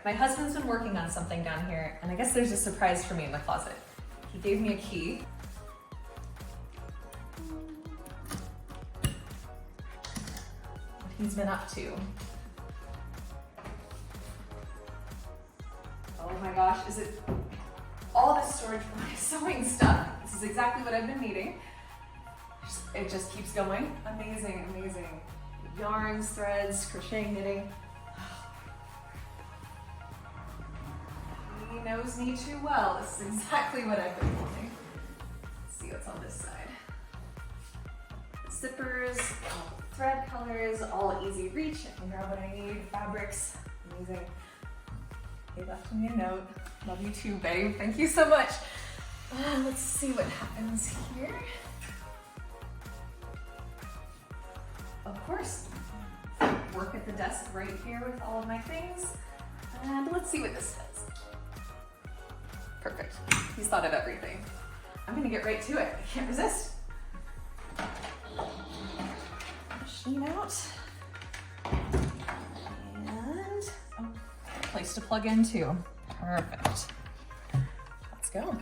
My husband's been working on something down here, and I guess there's a surprise for me in the closet. He gave me a key. What he's been up to. Oh my gosh, is it all this storage for my sewing stuff? This is exactly what I've been needing. It just keeps going. Amazing, amazing. Yarns, threads, crochet, knitting. He knows me too well. This is exactly what I've been wanting. Let's see what's on this side. Zippers, thread colors, all easy reach. I can grab what I need. Fabrics, amazing. He left me a note. Love you too, babe. Thank you so much. Let's see what happens here. Of course, work at the desk right here with all of my things. And let's see what this says. Perfect. He's thought of everything. I'm gonna get right to it. I can't resist. Machine out. And place to plug in too. Perfect. Let's go.